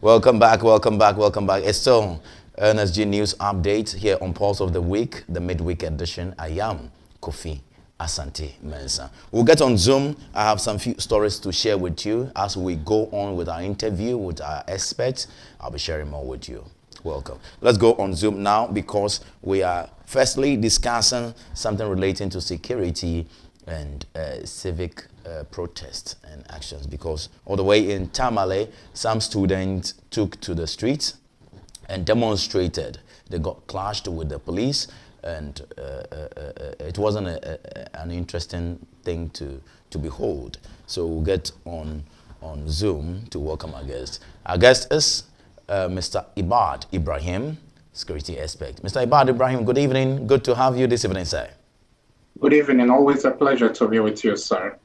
Welcome back, welcome back, welcome back. It's still NSG News Update here on Pulse of the Week, the midweek edition. I am Kofi Asante Mensa. We'll get on Zoom. I have some few stories to share with you as we go on with our interview with our experts. I'll be sharing more with you. Welcome. Let's go on Zoom now because we are firstly discussing something relating to security and civic protests and actions, because all the way in Tamale, some students took to the streets and demonstrated. They got clashed with the police, and it wasn't an interesting thing to behold. So we'll get on Zoom to welcome our guest. Our guest is Mr. Ibard Ibrahim, security expert. Mr. Ibard Ibrahim, good evening. Good to have you this evening, sir. Good evening. Always a pleasure to be with you, sir.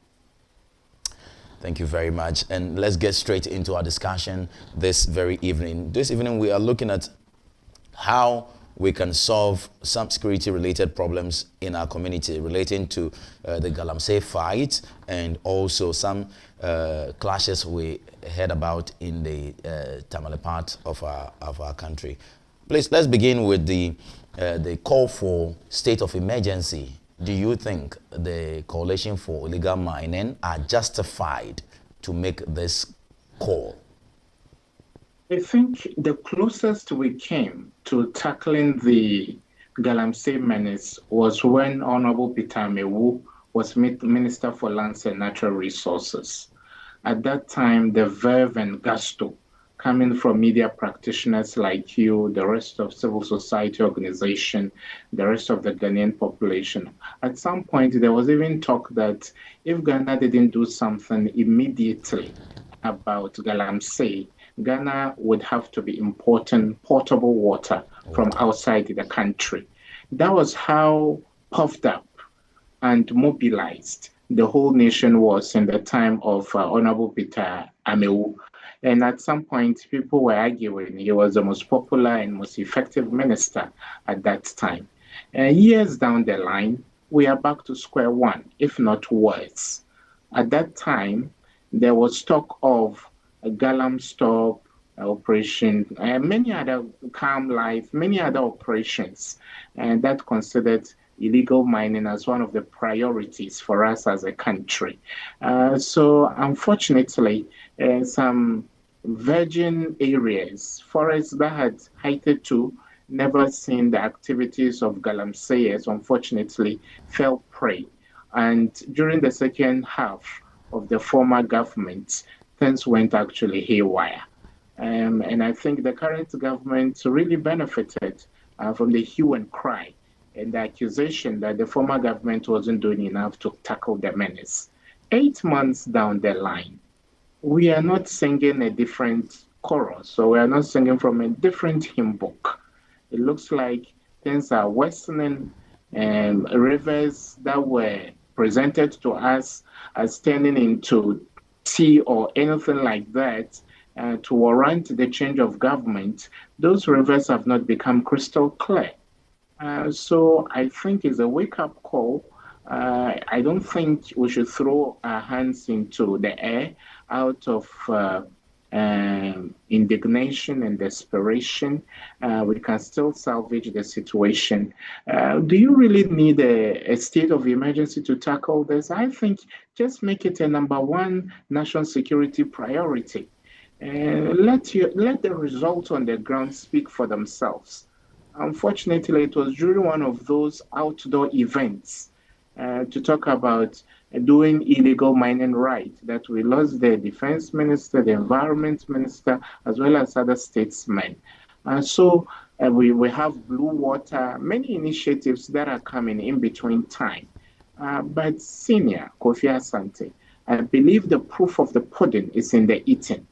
Thank you very much. And let's get straight into our discussion this very evening. This evening, we are looking at how we can solve some security-related problems in our community relating to the Galamsey fight, and also some clashes we heard about in the Tamale part of our country. Please, let's begin with the call for state of emergency. Do you think the Coalition for Illegal Mining are justified to make this call? I think the closest we came to tackling the Galamsey menace was when Honorable Peter Amewu was Minister for Lands and Natural Resources. At that time, the verve and gusto coming from media practitioners like you, the rest of civil society organization, the rest of the Ghanaian population. At some point, there was even talk that if Ghana didn't do something immediately about Galamsey, Ghana would have to be importing portable water from outside the country. That was how puffed up and mobilized the whole nation was in the time of Honorable Peter Amewu. And at some point, people were arguing he was the most popular and most effective minister at that time. Years down the line, we are back to square one, if not worse. At that time, there was talk of a Galam Stop operation, many other Calm Life, many other operations, and that considered illegal mining as one of the priorities for us as a country. So unfortunately, some virgin areas, forests that had hitherto never seen the activities of Galamseyers, unfortunately fell prey. And during the second half of the former government, things went actually haywire. And I think the current government really benefited from the hue and cry and the accusation that the former government wasn't doing enough to tackle the menace. 8 months down the line, we are not singing a different chorus, so we are not singing from a different hymn book. It looks like things are worsening, and rivers that were presented to us as turning into tea or anything like that to warrant the change of government, those rivers have not become crystal clear. So I think it's a wake-up call. I don't think we should throw our hands into the air out of indignation and desperation. We can still salvage the situation. Do you really need a state of emergency to tackle this? I think just make it a number one national security priority. Let the results on the ground speak for themselves. Unfortunately, it was during one of those outdoor events to talk about doing illegal mining right that we lost the defense minister, the environment minister, as well as other statesmen. So we have blue water, many initiatives that are coming in between time. But Senior Kofi Asante, I believe the proof of the pudding is in the eating.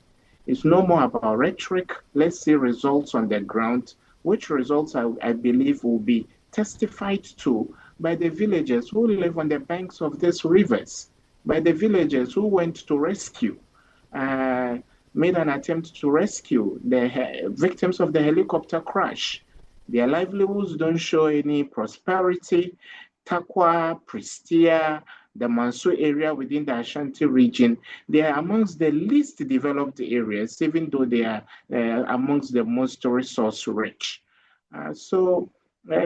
It's no more about rhetoric. Let's see results on the ground, which results I believe will be testified to by the villagers who live on the banks of these rivers, by the villagers who went to rescue, made an attempt to rescue the victims of the helicopter crash. Their livelihoods don't show any prosperity. Takwa, Prestia, the Manso area within the Ashanti region, they are amongst the least developed areas, even though they are amongst the most resource rich. So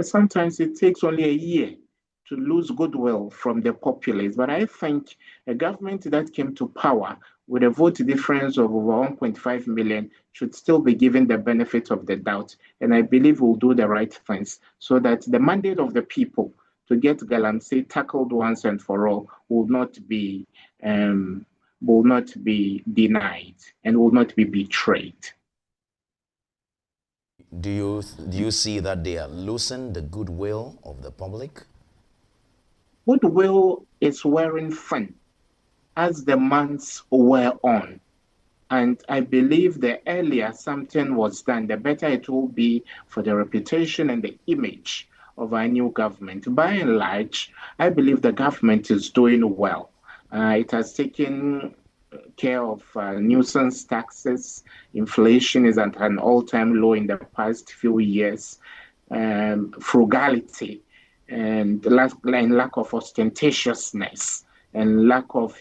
sometimes it takes only a year to lose goodwill from the populace. But I think a government that came to power with a vote difference of over 1.5 million should still be given the benefit of the doubt. And I believe we'll do the right things so that the mandate of the people to get Galamsey tackled once and for all will not be denied and will not be betrayed. Do you see that they are losing the goodwill of the public? Goodwill is wearing thin as the months wear on. And I believe the earlier something was done, the better it will be for the reputation and the image of our new government. By and large, I believe the government is doing well. It has taken care of nuisance taxes. Inflation is at an all-time low in the past few years. Frugality and lack of ostentatiousness and lack of,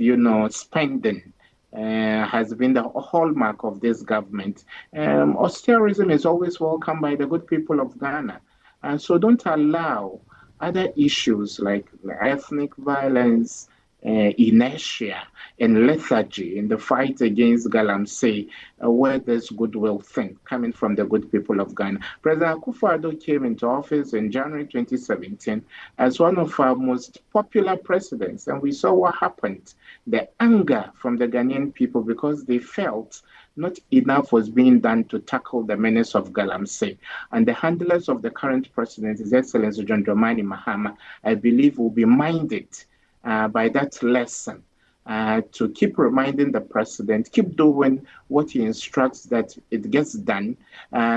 spending has been the hallmark of this government. Austerism is always welcomed by the good people of Ghana. And so don't allow other issues like ethnic violence, inertia, and lethargy in the fight against Galamsey, where there's goodwill thing coming from the good people of Ghana. President Akufo-Addo came into office in January 2017 as one of our most popular presidents, and we saw what happened. The anger from the Ghanaian people because they felt not enough was being done to tackle the menace of Galamsey. And the handlers of the current president, His Excellency John Dramani Mahama, I believe will be minded by that lesson to keep reminding the president, keep doing what he instructs that it gets done,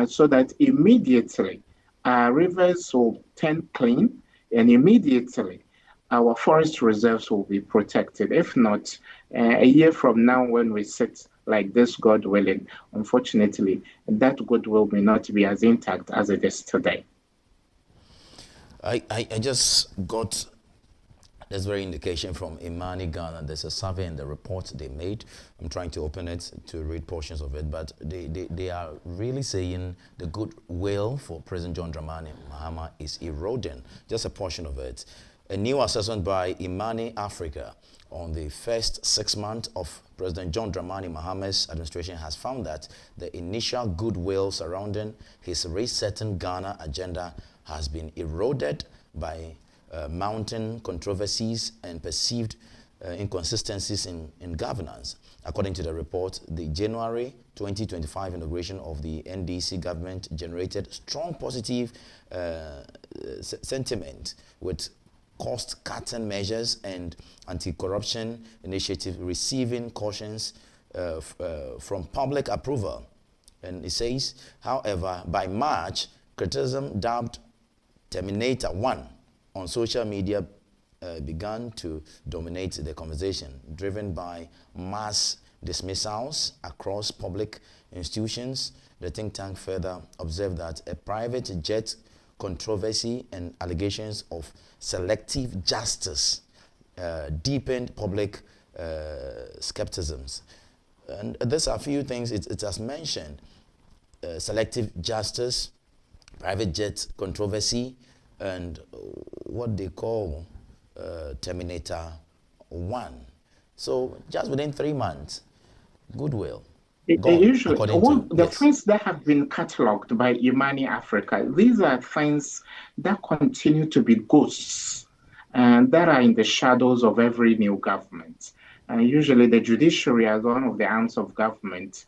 so that immediately rivers will turn clean and immediately our forest reserves will be protected. If not, a year from now when we sit like this, God willing, unfortunately, that goodwill may not be as intact as it is today. I just got this very indication from Imani Ghana. There's a survey in the report they made. I'm trying to open it to read portions of it, but they are really saying the goodwill for President John Dramani Mahama is eroding. Just a portion of it. A new assessment by Imani Africa on the first 6 months of President John Dramani Mahama's administration has found that the initial goodwill surrounding his resetting Ghana agenda has been eroded by mounting controversies and perceived inconsistencies in governance. According to the report, the January 2025 inauguration of the NDC government generated strong positive sentiment with cost-cutting measures and anti-corruption initiative receiving cautions from public approval. And it says, however, by March, criticism dubbed Terminator 1 on social media began to dominate the conversation, driven by mass dismissals across public institutions. The think tank further observed that a private jet controversy and allegations of selective justice deepened public skepticisms. And there's a few things it has mentioned. Selective justice, private jet controversy, and what they call Terminator 1. So just within 3 months, goodwill. Usually, the things that have been catalogued by Imani Africa, these are things that continue to be ghosts and that are in the shadows of every new government. And usually the judiciary, as one of the arms of government,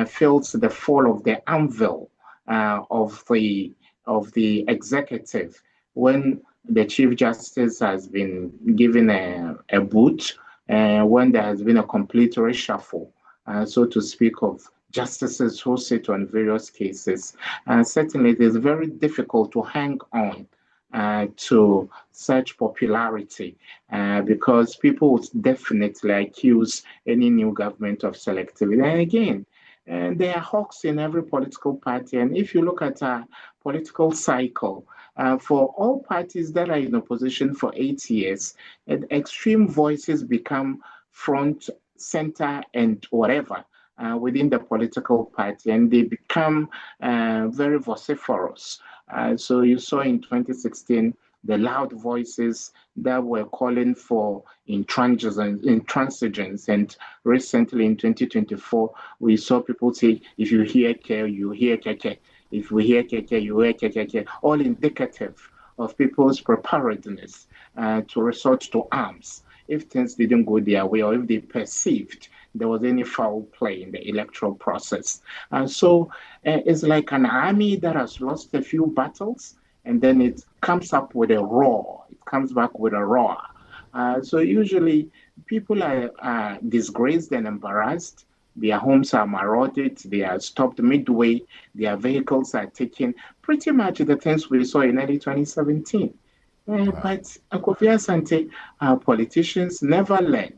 feels the fall of the anvil of the executive when the Chief Justice has been given a boot, when there has been a complete reshuffle, so to speak, of justices who sit on various cases. Certainly, it is very difficult to hang on to such popularity because people would definitely accuse any new government of selectivity. And again, And there are hawks in every political party. And if you look at our political cycle, for all parties that are in opposition for 8 years, extreme voices become front, center, and whatever within the political party, and they become very vociferous. So you saw in 2016 the loud voices that were calling for intransigence. And recently in 2024, we saw people say, if you hear K, you hear Keke. If we hear Keke, you hear Keke. All indicative of people's preparedness to resort to arms if things didn't go their way or if they perceived there was any foul play in the electoral process. And so it's like an army that has lost a few battles, and then it comes up with a roar. It comes back with a roar. So usually people are disgraced and embarrassed. Their homes are marauded. They are stopped midway. Their vehicles are taken. Pretty much the things we saw in early 2017. But Kofi Asante, politicians never learn.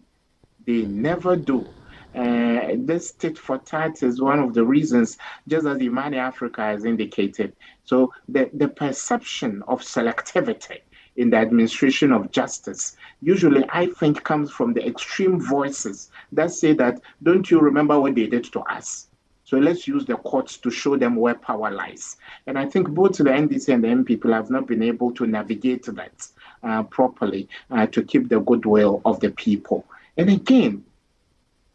They never do. This tit for tat is one of the reasons, just as Imani Africa has indicated. So the perception of selectivity in the administration of justice usually, I think, comes from the extreme voices that say that, don't you remember what they did to us? So let's use the courts to show them where power lies. And I think both the NDC and the MPP have not been able to navigate that properly to keep the goodwill of the people. And again,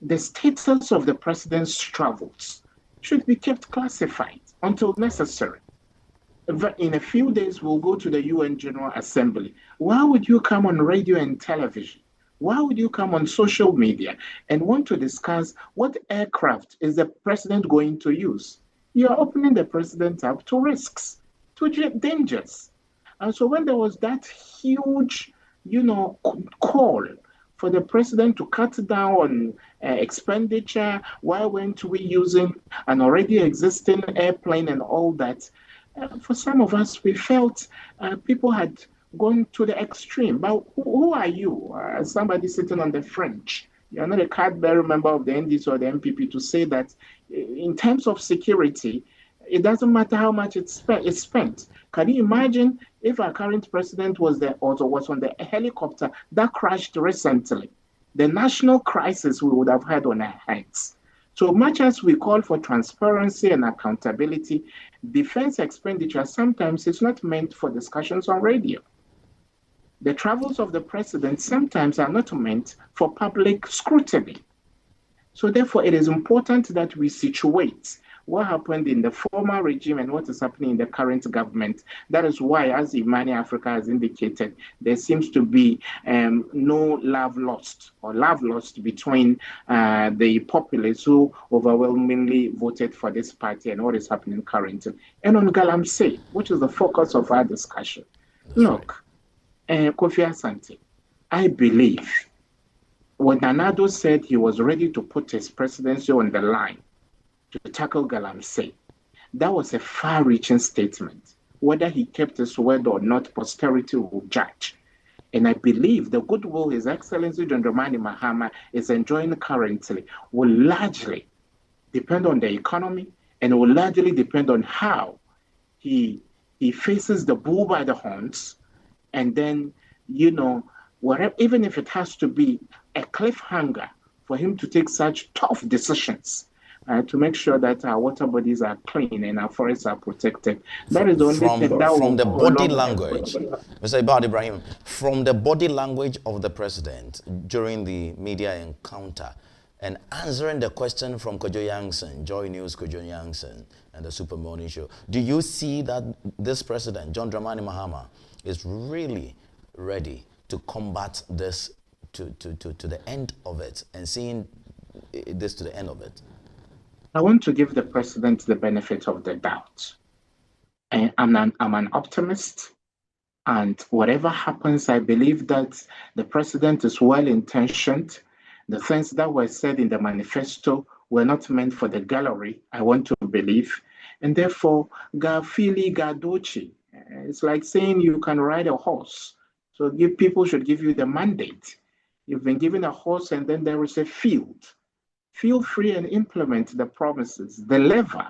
the status of the president's travels should be kept classified until necessary. In a few days, we'll go to the UN General Assembly. Why would you come on radio and television? Why would you come on social media and want to discuss what aircraft is the president going to use? You're opening the president up to risks, to dangers. And so when there was that huge, call for the president to cut down on expenditure, why weren't we using an already existing airplane and all that? For some of us, we felt people had gone to the extreme. But who are you? Somebody sitting on the fringe. You're not a card-bearer member of the NDC or the MPP to say that in terms of security, it doesn't matter how much it's spent. Can you imagine if our current president was on the helicopter that crashed recently? The national crisis we would have had on our hands. So much as we call for transparency and accountability, defense expenditure sometimes is not meant for discussions on radio. The travels of the president sometimes are not meant for public scrutiny. So therefore, it is important that we situate what happened in the former regime and what is happening in the current government. That is why, as Imani Africa has indicated, there seems to be no love lost between the populace who overwhelmingly voted for this party and what is happening currently. And on Galamsey, which is the focus of our discussion. Look, Kofi Asante, I believe when Nanado said he was ready to put his presidency on the line to tackle Galamsey, that was a far-reaching statement. Whether he kept his word or not, posterity will judge. And I believe the goodwill His Excellency John Dramani Mahama is enjoying currently will largely depend on the economy, and will largely depend on how he faces the bull by the horns, and then, whatever, even if it has to be a cliffhanger for him to take such tough decisions, to make sure that our water bodies are clean and our forests are protected. That is the only thing that from the body language, Mr. Ibard Ibrahim, from the body language of the president during the media encounter and answering the question from Kojo Yangson, Joy News Kojo Yangson, and the Super Morning Show, do you see that this president, John Dramani Mahama, is really ready to combat this to the end of it and seeing this to the end of it? I want to give the president the benefit of the doubt. I'm an optimist, and whatever happens, I believe that the president is well-intentioned. The things that were said in the manifesto were not meant for the gallery, I want to believe. And therefore, Gafili Gadochi, it's like saying you can ride a horse. So people should give you the mandate. You've been given a horse and then there is a field. feel free and implement the promises, deliver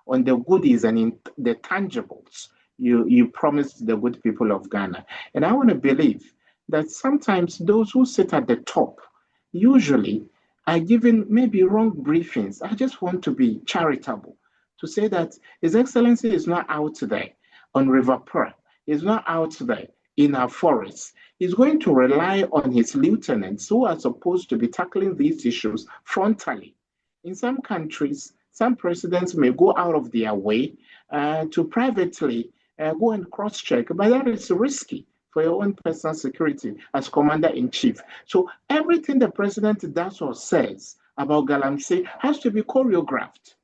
on the goodies and the tangibles you promised the good people of Ghana. And I want to believe that sometimes those who sit at the top usually are given maybe wrong briefings. I just want to be charitable to say that His Excellency is not out there on River Pearl, is not out there in our forests. He's going to rely on his lieutenants who are supposed to be tackling these issues frontally. In some countries, some presidents may go out of their way to privately go and cross-check, but that is risky for your own personal security as commander-in-chief. So everything the president does or says about galamsey has to be choreographed.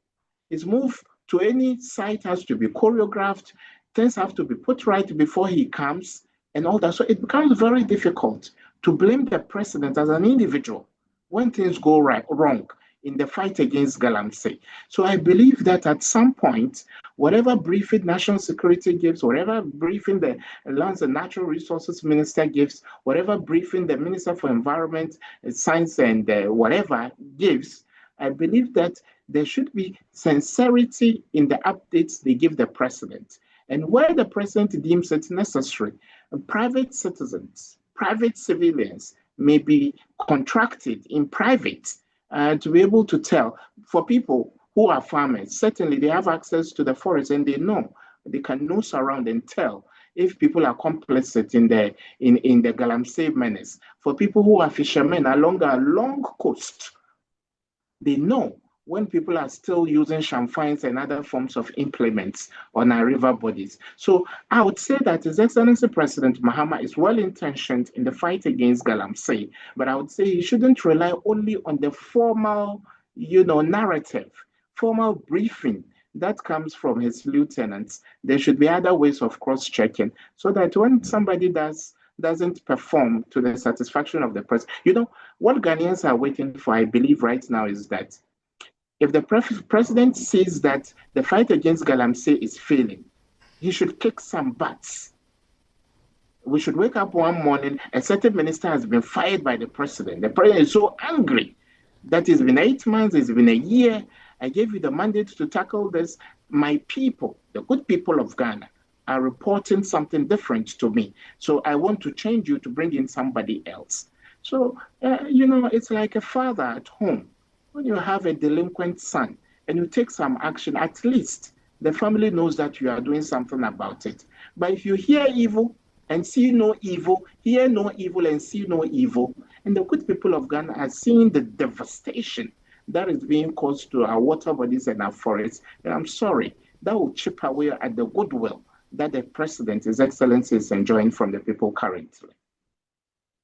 His move to any site has to be choreographed. Things have to be put right before he comes and all that. So it becomes very difficult to blame the president as an individual when things go wrong in the fight against galamsey. So I believe that at some point, whatever briefing national security gives, whatever briefing the Lands and Natural Resources Minister gives, whatever briefing the Minister for Environment, Science and whatever gives, I believe that there should be sincerity in the updates they give the president. And where the president deems it necessary, private citizens, private civilians may be contracted in private to be able to tell. For people who are farmers, certainly they have access to the forest and they can nose around and tell if people are complicit in the galamsey menace. For people who are fishermen along a long coast, they know when people are still using champagnes and other forms of implements on our river bodies. So I would say that His Excellency President Mahama is well-intentioned in the fight against galamsey, but I would say he shouldn't rely only on the formal, narrative, formal briefing that comes from his lieutenants. There should be other ways of cross-checking so that when somebody doesn't perform to the satisfaction of the president, what Ghanaians are waiting for, I believe right now, is that if the president sees that the fight against galamsey is failing, he should kick some butts. We should wake up one morning, a certain minister has been fired by the president. The president is so angry that it's been 8 months, it's been a year. I gave you the mandate to tackle this. My people, the good people of Ghana, are reporting something different to me. So I want to change you to bring in somebody else. So, it's like a father at home. When you have a delinquent son and you take some action, at least the family knows that you are doing something about it. But if you hear evil and see no evil, hear no evil and see no evil, and the good people of Ghana are seeing the devastation that is being caused to our water bodies and our forests, and I'm sorry, that will chip away at the goodwill that the president, His Excellency, is enjoying from the people currently.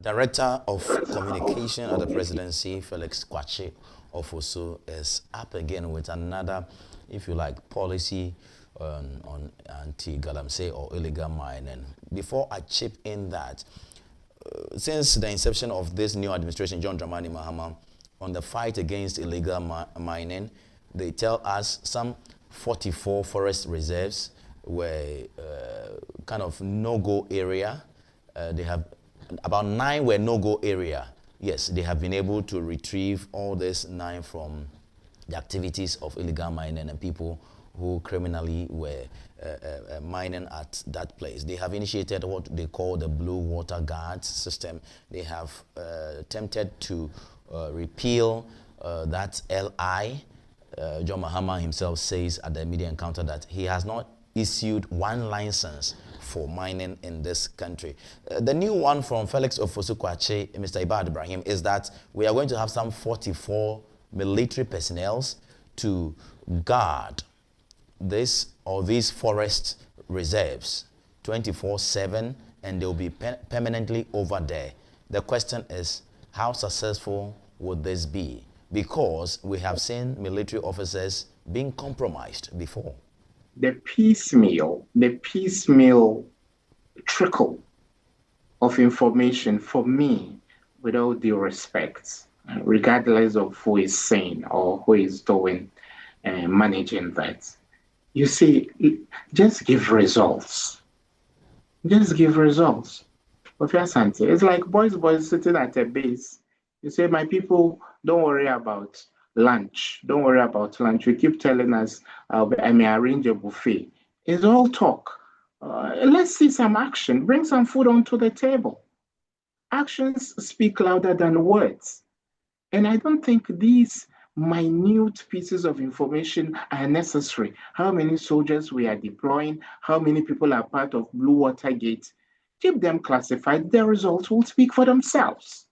Director of Communication at the Presidency, Felix Kwache Ofosu, is up again with another, if you like, policy on anti-galamsey or illegal mining. Before I chip in that, since the inception of this new administration, John Dramani Mahama, on the fight against illegal mining, they tell us some 44 forest reserves were kind of no-go area. They have about 9 were no-go area. Yes, they have been able to retrieve all these 9 from the activities of illegal mining and people who criminally were mining at that place. They have initiated what they call the Blue Water Guards system. They have attempted to repeal that LI. John Mahama himself says at the media encounter that he has not issued 1 license for mining in this country. The new one from Felix Ofosu Kwache, Mr. Ibard Ibrahim, is that we are going to have some 44 military personnel to guard this or these forest reserves 24/7, and they'll be permanently over there. The question is, how successful would this be? Because we have seen military officers being compromised before. The piecemeal trickle of information, for me, with all due respect, regardless of who is saying or who is doing managing that, you see, just give results. Just give results. Kofi Asante, it's like boys sitting at a base. You say, my people, don't worry about lunch. Don't worry about lunch. You keep telling us I may arrange a buffet. It's all talk. Let's see some action. Bring some food onto the table. Actions speak louder than words. And I don't think these minute pieces of information are necessary. How many soldiers we are deploying, how many people are part of Blue Water Gate. Keep them classified. The results will speak for themselves.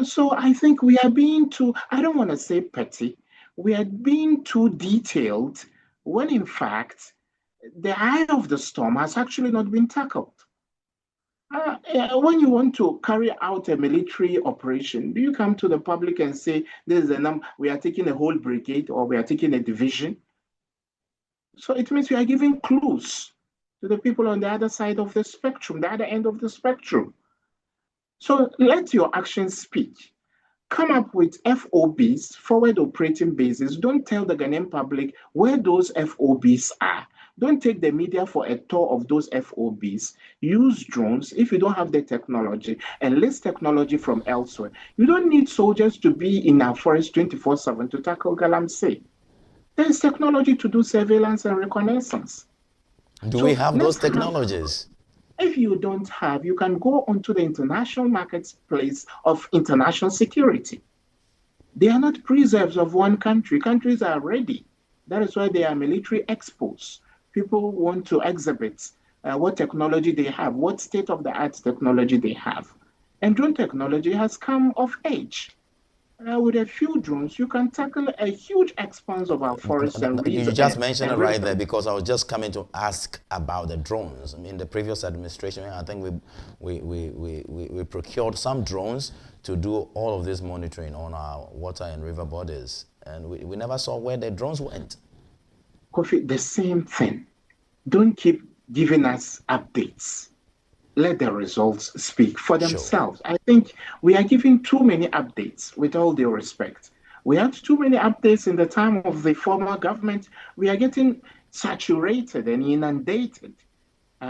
So I think we are being too, I don't want to say petty, we are being too detailed when in fact the eye of the storm has actually not been tackled. When you want to carry out a military operation, do you come to the public and say, this is a number, we are taking a whole brigade or we are taking a division? So it means we are giving clues to the people on the other side of the spectrum, the other end of the spectrum. So let your actions speak. Come up with FOBs, forward operating bases. Don't tell the Ghanaian public where those FOBs are. Don't take the media for a tour of those FOBs. Use drones if you don't have the technology, and list technology from elsewhere. You don't need soldiers to be in our forest 24/7 to tackle galamsey. There is technology to do surveillance and reconnaissance. Do we have those technologies? If you don't have, you can go onto the international marketplace of international security. They are not preserves of one country. Countries are ready. That is why they are military expos. People want to exhibit what technology they have, what state-of-the-art technology they have. And drone technology has come of age. With a few drones, you can tackle a huge expanse of our forests and You just mentioned it right there, because I was just coming to ask about the drones. I mean, the previous administration, I think we procured some drones to do all of this monitoring on our water and river borders, and we never saw where the drones went. Kofi, the same thing. Don't keep giving us updates. Let the results speak for themselves. Sure. I think we are giving too many updates, with all due respect. We had too many updates in the time of the former government. We are getting saturated and inundated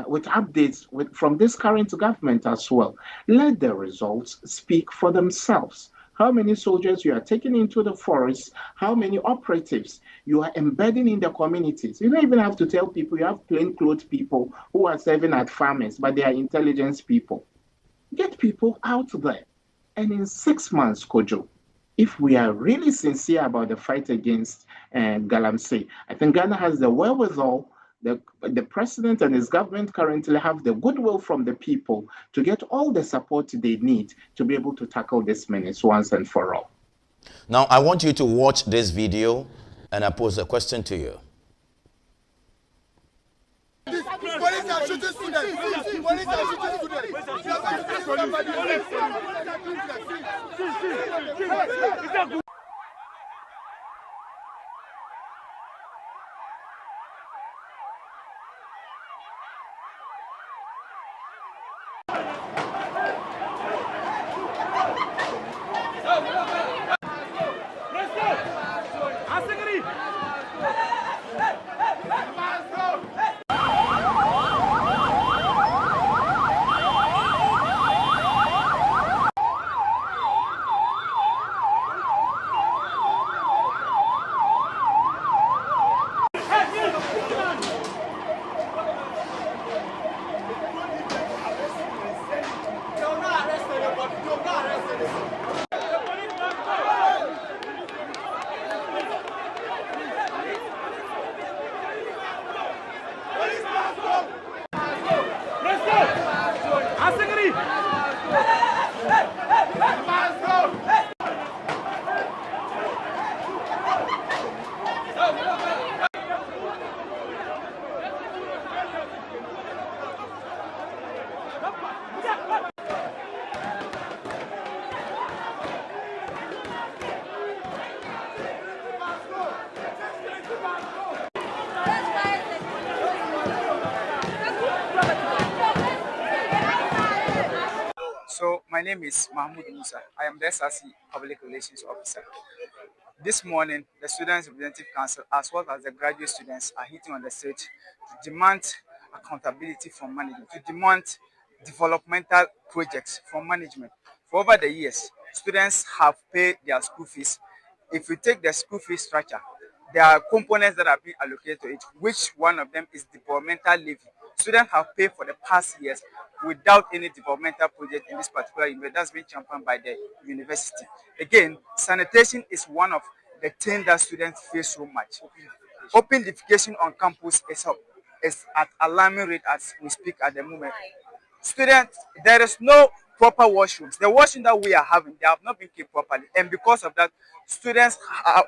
with updates from this current government as well. Let the results speak for themselves. How many soldiers you are taking into the forest, how many operatives you are embedding in the communities. You don't even have to tell people. You have plainclothes people who are serving at farmers, but they are intelligence people. Get people out there. And in 6 months, Kojo, if we are really sincere about the fight against galamsey, I think Ghana has the wherewithal. The president and his government currently have the goodwill from the people to get all the support they need to be able to tackle this menace once and for all. Now, I want you to watch this video, and I pose a question to you. Police are shooting students. Police are shooting students. So my name is Mahmoud Musa. I am the SRC Public Relations Officer. This morning, the Students' Representative Council, as well as the graduate students, are hitting on the street to demand accountability from management, to demand developmental projects from management. For over the years, students have paid their school fees if you take the school fee structure, there are components that are being allocated to it, which one of them is developmental levy. Students have paid for the past years without any developmental project in this particular university that's been championed by the university. Again, sanitation is one of the things that students face so much. Open defecation on campus is at alarming rate as we speak at the moment. Students, there is no proper washrooms. The washroom that we are having, they have not been kept properly, and because of that, students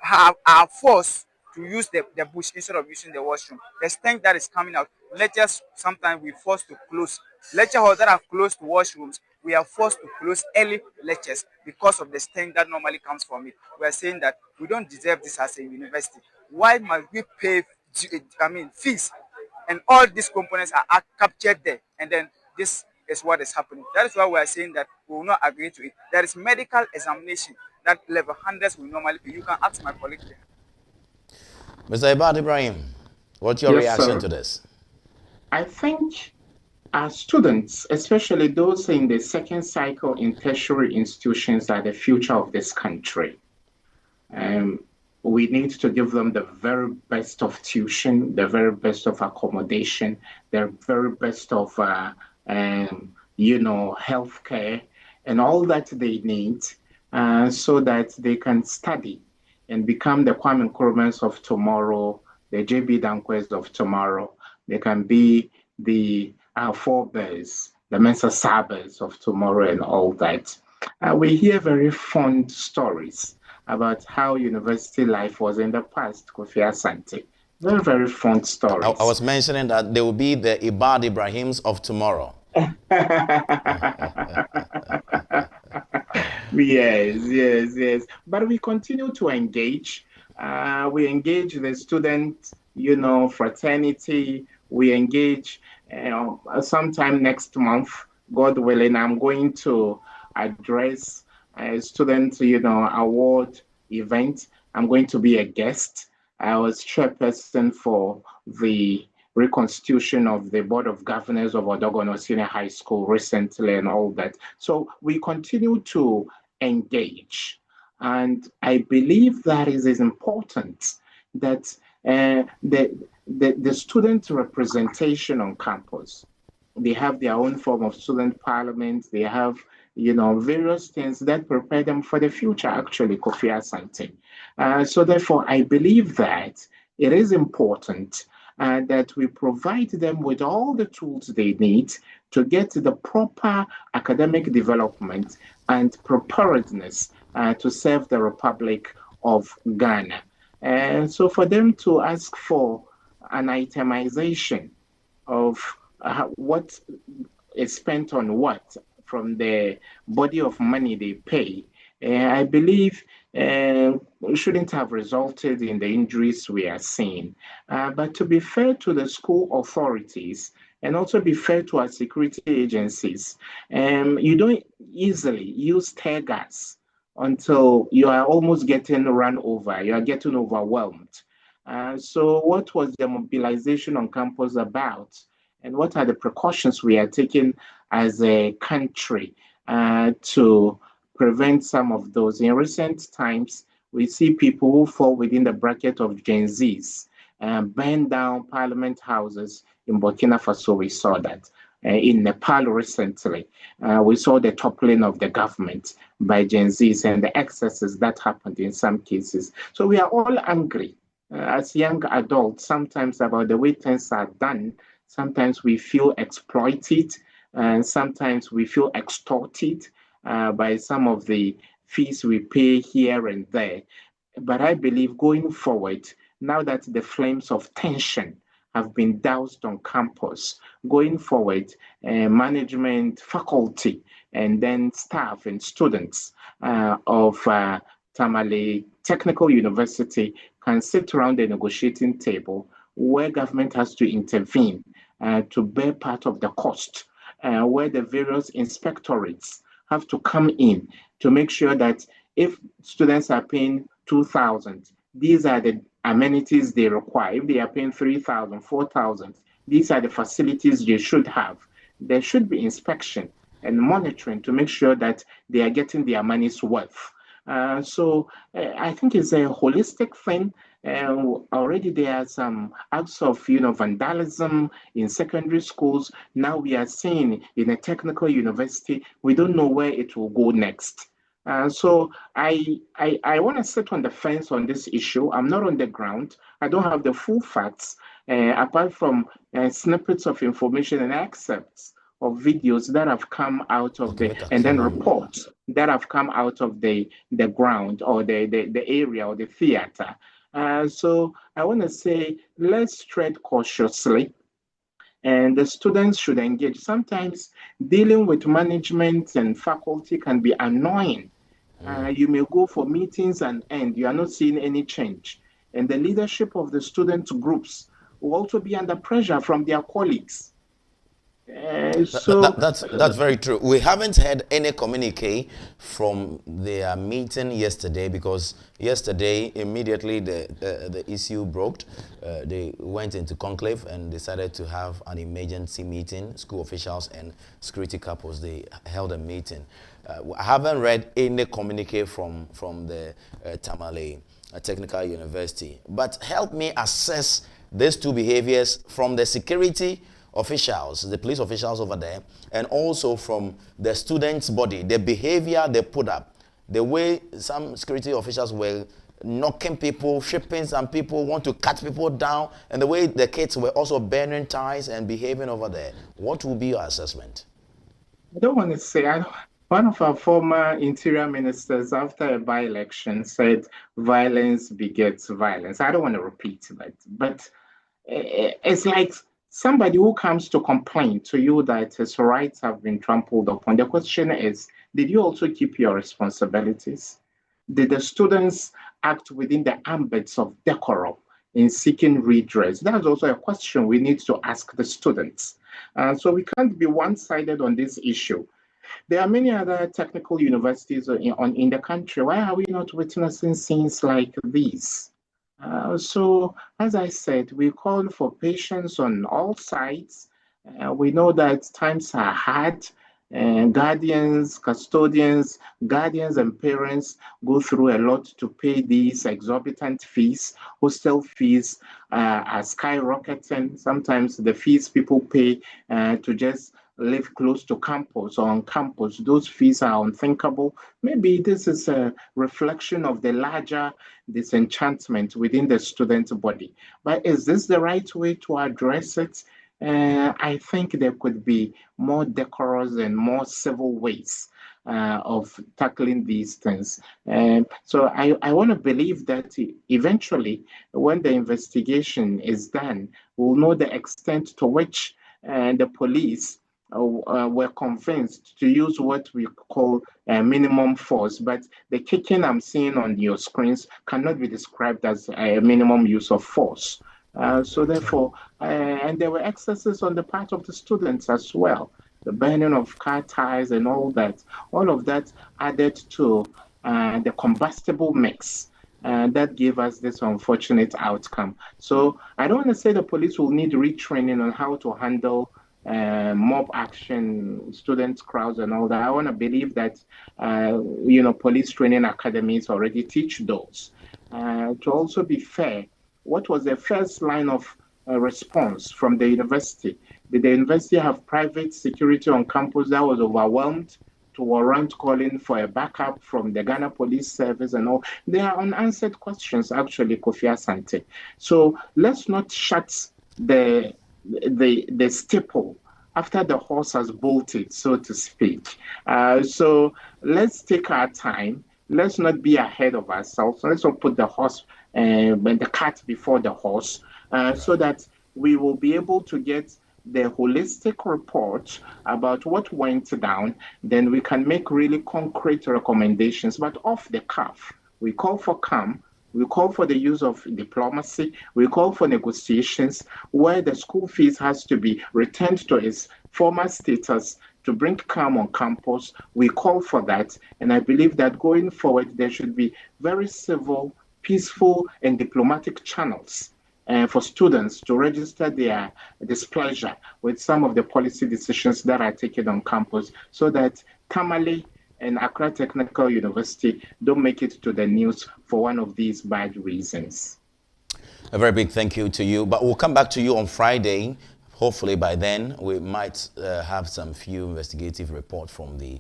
are forced to use the bush instead of using the washroom. The stench that is coming out, lectures sometimes we forced to close. Lecture halls that are close to washrooms, we are forced to close early lectures because of the stench that normally comes from it. We are saying that we don't deserve this as a university. Why must we pay fees, and all these components are captured there, and then this is what is happening? That is why we are saying that we will not agree to it. There is medical examination that level handlers will normally pay. You can ask my colleague there. Mr. Ibard Ibrahim, what's your reaction to this? I think our students, especially those in the second cycle in tertiary institutions, are the future of this country. We need to give them the very best of tuition, the very best of accommodation, the very best of healthcare, and all that they need, so that they can study and become the Kwame Nkrumahs of tomorrow, the J.B. Dankwes of tomorrow. They can be the forebears, the Mensa Sabas of tomorrow, and all that. We hear very fond stories about how university life was in the past, Kofi Asante. Very, very fond stories. I was mentioning that there will be the Ibard Ibrahims of tomorrow. Yes. But we continue to engage. We engage the student, fraternity. We engage sometime next month, God willing. I'm going to address a student, award event. I'm going to be a guest. I was chairperson for the reconstitution of the Board of Governors of Odogono Senior High School recently and all that. So we continue to engage. And I believe that it is important that the student representation on campus, they have their own form of student parliament. They have, various things that prepare them for the future, actually, Kofi Asante. So therefore, I believe that it is important that we provide them with all the tools they need to get the proper academic development and preparedness to serve the Republic of Ghana. And so for them to ask for an itemization of what is spent on what from the body of money they pay, I believe shouldn't have resulted in the injuries we are seeing. But to be fair to the school authorities and also be fair to our security agencies, you don't easily use tear gas until you are almost getting run over, you are getting overwhelmed. So what was the mobilization on campus about? And what are the precautions we are taking as a country to prevent some of those? In recent times, we see people who fall within the bracket of Gen Zs burn down parliament houses. In Burkina Faso, we saw that. In Nepal recently, we saw the toppling of the government by Gen Zs and the excesses that happened in some cases. So we are all angry as young adults sometimes about the way things are done. Sometimes we feel exploited, and sometimes we feel extorted by some of the fees we pay here and there. But I believe going forward, now that the flames of tension have been doused on campus, going forward, management, faculty, and then staff and students of Tamale Technical University can sit around the negotiating table where government has to intervene to bear part of the cost, where the various inspectorates have to come in to make sure that if students are paying 2,000, these are the amenities they require. If they are paying 3,000, 4,000, these are the facilities they should have. There should be inspection and monitoring to make sure that they are getting their money's worth. I think it's a holistic thing. Already there are some acts of vandalism in secondary schools. Now we are seeing in a technical university, we don't know where it will go next. So I want to sit on the fence on this issue. I'm not on the ground. I don't have the full facts, apart from snippets of information and excerpts of videos that have come out of and then reports that have come out of the ground or the area or the theater. So I want to say, let's tread cautiously, and the students should engage. Sometimes dealing with management and faculty can be annoying. You may go for meetings and you are not seeing any change. And the leadership of the student groups will also be under pressure from their colleagues. That's very true. We haven't had any communique from their meeting yesterday, because yesterday immediately the issue broke. They went into conclave and decided to have an emergency meeting. School officials and security couples, they held a meeting. I haven't read any communique from the Tamale Technical University, but help me assess these two behaviors from the security officials, the police officials over there, and also from the students' body, the behavior they put up, the way some security officials were knocking people, shipping some people, want to cut people down, and the way the kids were also burning ties and behaving over there. What will be your assessment? I don't want to say, one of our former interior ministers after a by-election said violence begets violence. I don't want to repeat that, but it's like somebody who comes to complain to you that his rights have been trampled upon. The question is, did you also keep your responsibilities? Did the students act within the ambits of decorum in seeking redress? That's also a question we need to ask the students. So we can't be one-sided on this issue. There are many other technical universities in the country. Why are we not witnessing scenes like these? So, as I said, we call for patience on all sides. We know that times are hard. Guardians, custodians, guardians and parents go through a lot to pay these exorbitant fees. Hostel fees are skyrocketing. Sometimes the fees people pay to just live close to campus or on campus, those fees are unthinkable. Maybe this is a reflection of the larger disenchantment within the student body. But is this the right way to address it? I think there could be more decorous and more civil ways of tackling these things. So I want to believe that eventually, when the investigation is done, we'll know the extent to which the police were convinced to use what we call minimum force, but the kicking I'm seeing on your screens cannot be described as a minimum use of force. So therefore, and there were excesses on the part of the students as well, the burning of car tires and all of that added to the combustible mix. That gave us this unfortunate outcome. So I don't want to say the police will need retraining on how to handle mob action, student crowds and all that. I want to believe that, police training academies already teach those. To also be fair, what was the first line of response from the university? Did the university have private security on campus that was overwhelmed to warrant calling for a backup from the Ghana Police Service and all? They are unanswered questions, actually, Kofi Asante. So let's not shut the staple after the horse has bolted, so to speak. So let's take our time. Let's not be ahead of ourselves. Let's not put the cart before the horse, so that we will be able to get the holistic report about what went down. Then we can make really concrete recommendations. But off the cuff, we call for calm. We call for the use of diplomacy. We call for negotiations where the school fees has to be returned to its former status to bring calm on campus. We call for that. And I believe that going forward, there should be very civil, peaceful, and diplomatic channels for students to register their displeasure with some of the policy decisions that are taken on campus, so that Tamale and Accra Technical University don't make it to the news for one of these bad reasons. A very big thank you to you. But we'll come back to you on Friday. Hopefully by then we might have some few investigative report from the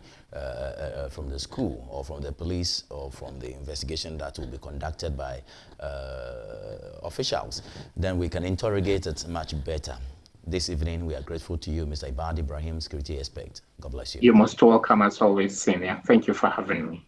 school or from the police or from the investigation that will be conducted by officials. Then we can interrogate it much better. This evening we are grateful to you, Mr. Ibard Ibrahim, security expert. God bless you. You're most welcome as always, Senior. Thank you for having me.